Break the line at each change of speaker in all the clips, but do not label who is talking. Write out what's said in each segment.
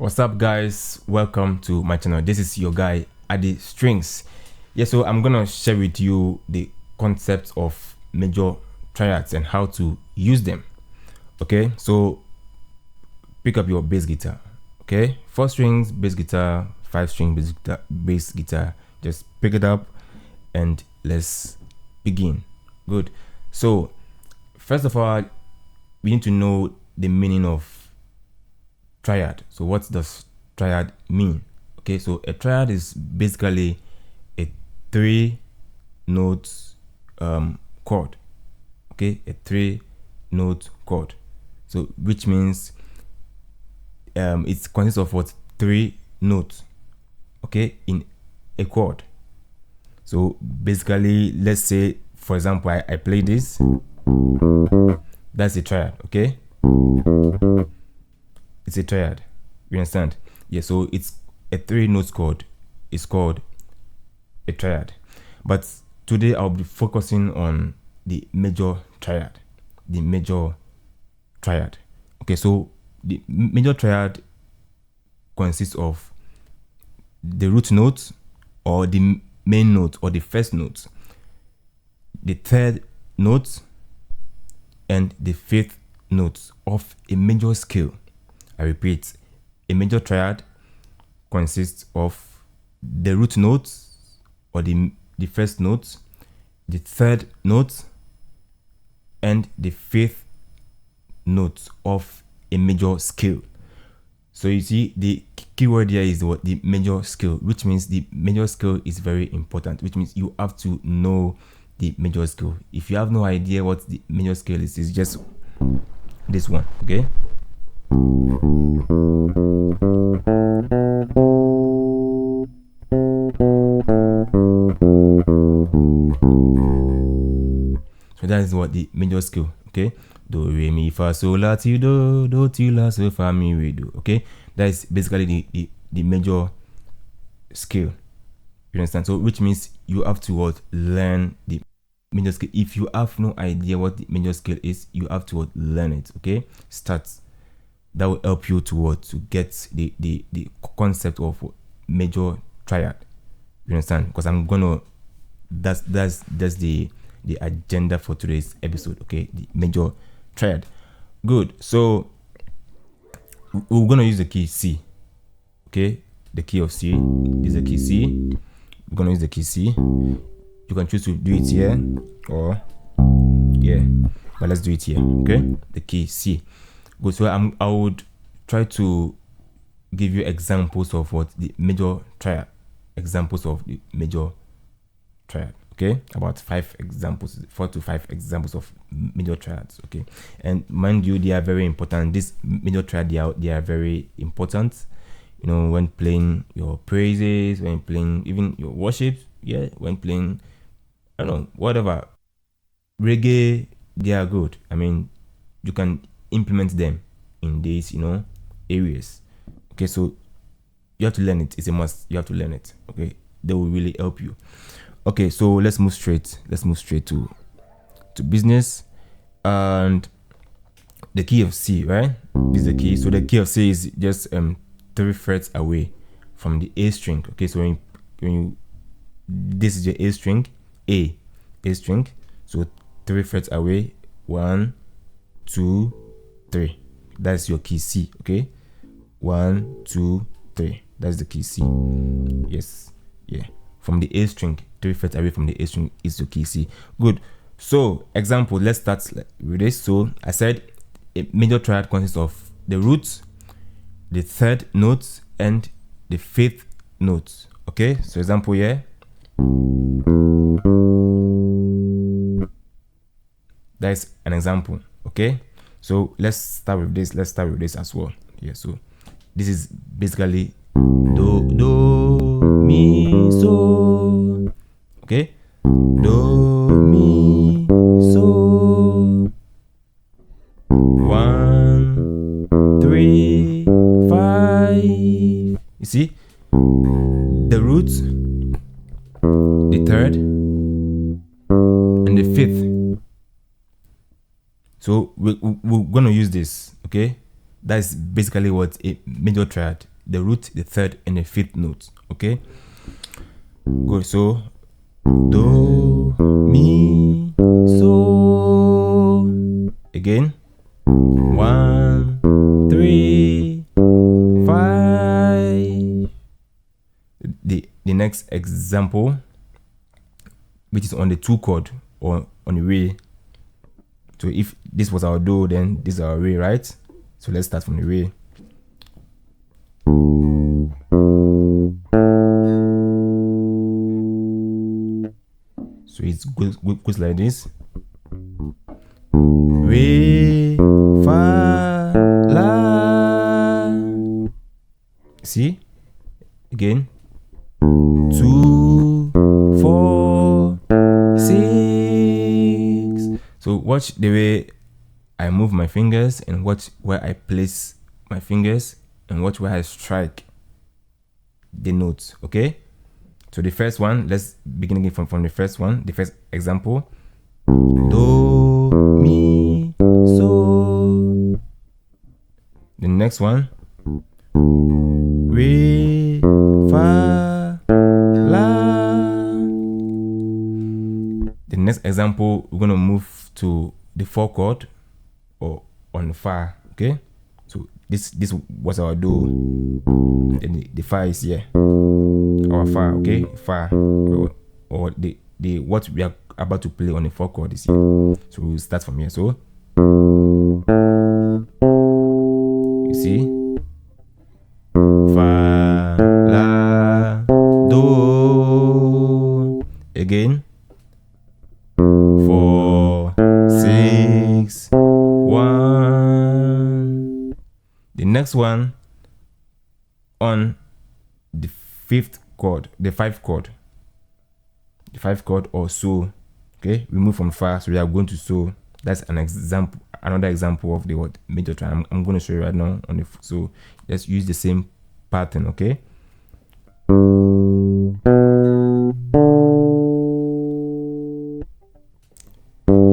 What's up, guys? Welcome to my channel. This is your guy Adi Stringzz. Yeah, so I'm gonna share with you the concepts of major triads and how to use them. Okay, so pick up your bass guitar. Okay, 4 strings bass guitar, 5 string bass guitar. Just pick it up and let's begin. Good. So first of all, we need to know the meaning of triad. So what does triad mean? Okay, so a triad is basically a 3-note chord. Okay, a 3-note chord. So which means it consists of what? 3 notes. Okay, in a chord. So basically, let's say for example I play this. That's a triad. Okay, it's a triad. You understand? Yeah, so it's a 3-note chord. It's called a triad. But today I'll be focusing on the major triad. The major triad. Okay, so the major triad consists of the root note or the main note or the first note, the third note, and the fifth note of a major scale. I repeat, a major triad consists of the root note or the first note, the third note, and the fifth note of a major scale. So you see, the keyword here is what? The major scale, which means the major scale is very important, which means you have to know the major scale. If you have no idea what the major scale is, it's just this one. Okay, so that is what the major scale. Okay, do re mi fa sol la ti do ti la so fa mi re do. Okay, that is basically the major scale. You understand? So which means you have to what? Learn the major scale. If you have no idea what the major scale is, you have to what? Learn it. Okay, start. That will help you to what? To get the concept of major triad. You understand? Because I'm gonna that's the agenda for today's episode. Okay, the major triad. Good. So we're gonna use the key C. Okay, the key of C is the key C. We're gonna use the key C. You can choose to do it here or yeah, but let's do it here. Okay, the key C. Good. So I would try to give you examples of what the major triad. Examples of the major triad. Okay, about 5 examples, 4 to 5 examples of major triads. Okay, and mind you, they are very important. This major triad, they are very important. You know, when playing your praises, when playing even your worship, yeah, when playing, I don't know, whatever, reggae, they are good. I mean, you can implement them in these, areas. Okay, so you have to learn it. It's a must. You have to learn it. Okay, they will really help you. Okay, so let's move straight to business. And the key of C, right? This is the key. So the key of C is just 3 frets away from the A string. Okay, so when you this is your A string, A string. So 3 frets away, 1, 2, 3. That's your key C. Okay, 1, 2, 3. That's the key C. Yes, yeah. From the A string, 3 frets away from the A string is your key C. Good. So example, let's start with this. So I said a major triad consists of the root, the third note, and the fifth note. Okay, so example here. That is an example. Okay, so let's start with this. Let's start with this as well. Yeah, so this is basically do mi so. Okay, do mi so. 1, 3, 5. You see, the root, the third, and the fifth. So we're gonna use this. Okay, that's basically what a major triad the root, the third, and the fifth note. Okay. Good. So do, mi, so. Again. 1, 3, 5. The next example, which is on the 2 chord or on the re. So if this was our do, then this is our re, right? So let's start from the re. So it goes like this. Re, fa, la. See? Again. 2, 4, 6. So watch the way I move my fingers and watch where I place my fingers and watch where I strike the notes. Okay. So the first one, let's begin again from the first one. The first example. Do, mi, so. The next one. Re, fa, la. The next example, we're gonna move to the 4 chord or on the fa. Okay. So this was our do. Then the fa is here. Our fa, okay, fa, or the what we are about to play on the 4 chord is here. So we'll start from here. So you see, fa, la, do. Again, 4, 6, 1. The next one on the 5th chord, the 5th chord, or so. Okay, we move from fa, so we are going to so. That's an example, another example of the what major triad. I'm going to show you right now on the so. Let's use the same pattern. Okay.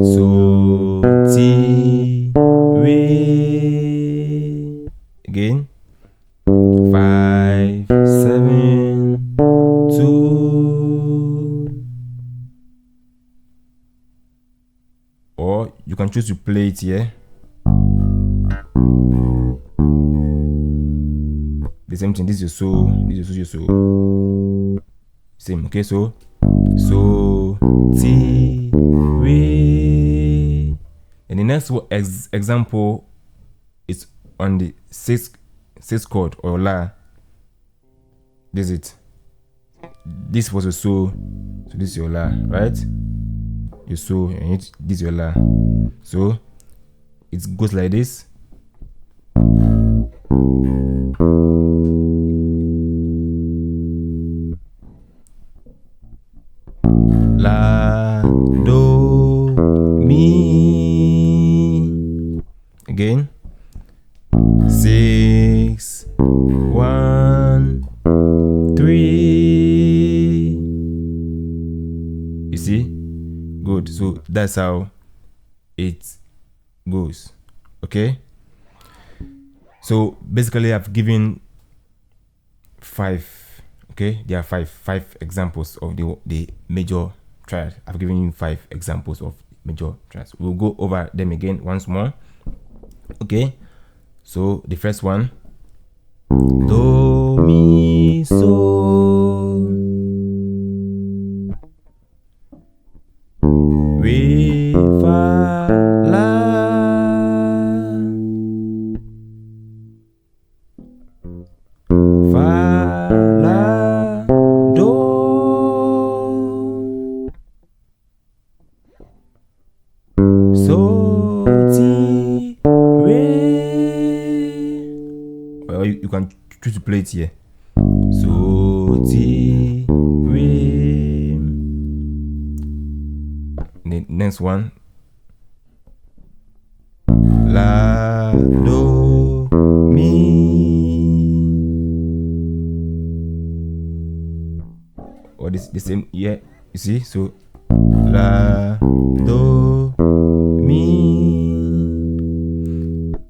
So ti, re. Again. 5, 7, 2. Or you can choose to play it here. The same thing. This is your so. This is your so. Same. Okay. So ti, re. And the next example is on the 6th chord or la. This is it. This was a so this is your la, right? Your so and this is your la. So it goes like this. La, do, mi. Again. 6, 1, 3. You see? Good. So that's how it goes. Okay. So basically I've given 5. Okay, there are five examples of the major triad. I've given you 5 examples of major triads. We'll go over them again once more. Okay. So the first one, do, mi, so. Re, fa, la. Fa, la, do. So, ti, re. Well, you can choose to play it here. So, ti, re. The next one, la, do, mi. Or this the same here. You see, so la, do, mi.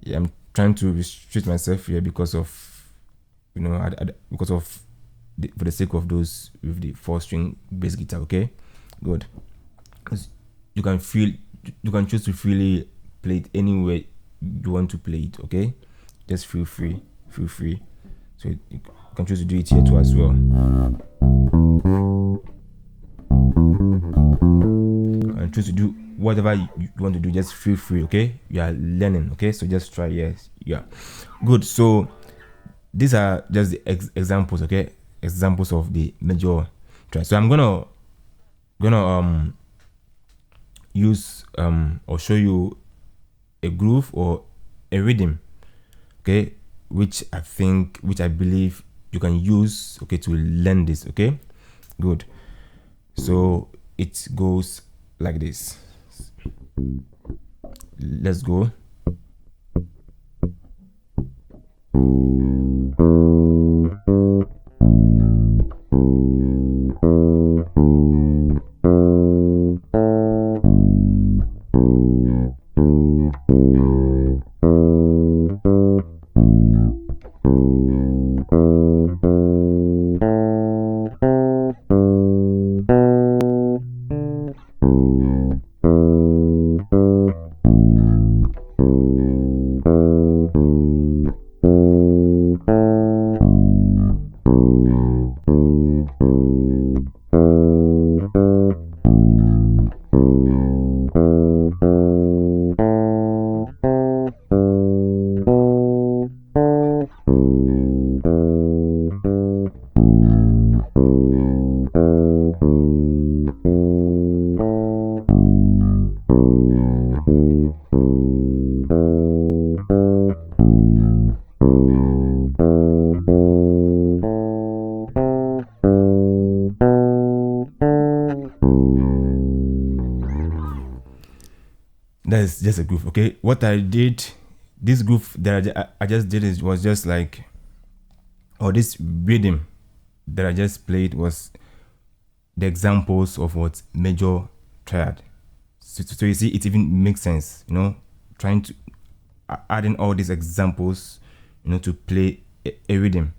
Yeah, I'm trying to restrict myself here because of you know, because of for the sake of those with the 4-string bass guitar. Okay, good. You can choose to freely play it anywhere you want to play it. Okay, just feel free. So you can choose to do it here too as well. And choose to do whatever you want to do. Just feel free. Okay, you are learning. Okay, so just try. Yes, yeah, good. So these are just the examples. Okay, examples of the major triads. So I'm gonna use or show you a groove or a rhythm, okay, which I believe you can use, okay, to learn this. Okay, good. So it goes like this. Let's go. That's just a groove. Okay, what I did, this groove that I just did, it was just like, or this rhythm that I just played was the examples of what major triad. So you see, it even makes sense, you know, trying to adding all these examples, you know, to play a rhythm.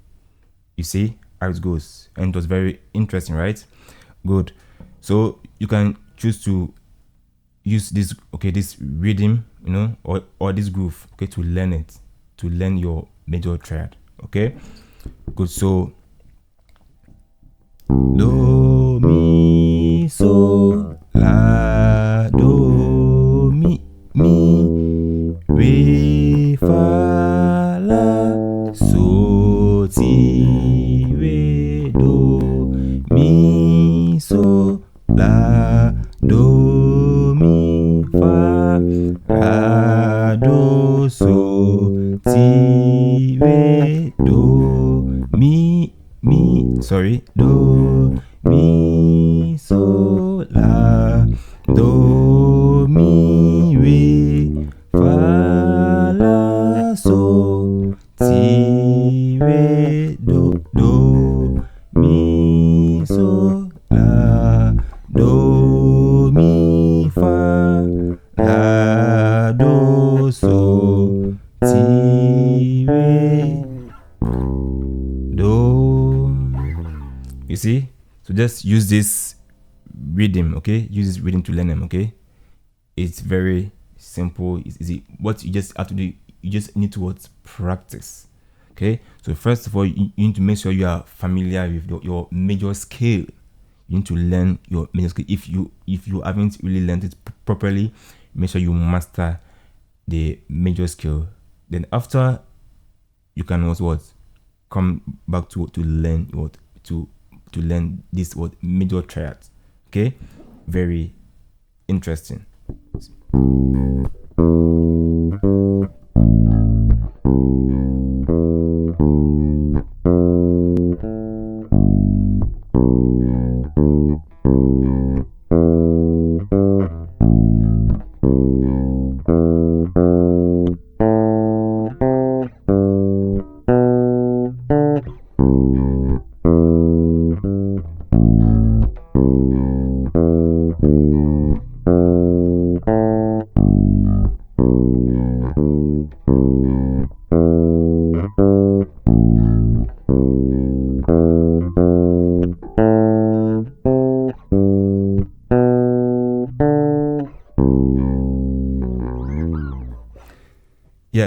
You see how it goes, and it was very interesting, right? Good. So you can choose to use this, okay, this rhythm, you know, or this groove, okay, to learn your major triad. Okay, good. So do mi so la do mi re fa la so ti re do mi so la do mi fa la do so ti re do mi sorry, do mi so la do mi re fa la so ti re do mi so la do mi fa la do so ti re do. You see, so just use this rhythm, okay, use this rhythm to learn them. Okay, it's very simple, it's easy. What you just have to do, you just need to practice. Okay, so first of all, you need to make sure you are familiar with your major scale. You need to learn your major scale. If you haven't really learned it properly, make sure you master the major scale. Then after, you can also come back to learn to learn this major triads. Okay, very interesting.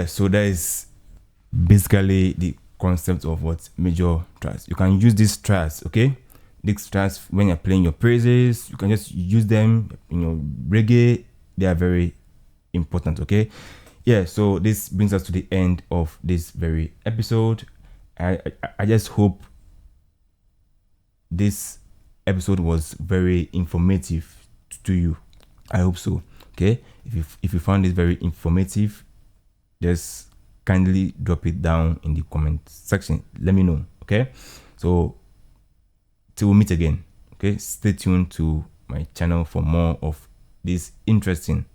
yeah, so that is basically the concept of what major triads. You can use these triads, okay? These triads when you're playing your praises, you can just use them in your reggae. They are very important, okay? Yeah, so this brings us to the end of this very episode. I just hope this episode was very informative to you. I hope so. Okay, if you found this very informative, just kindly drop it down in the comment section. Let me know. Okay, so till we meet again. Okay, stay tuned to my channel for more of these interesting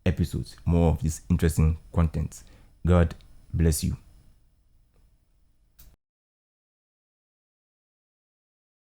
episodes, more of this interesting content. God bless you.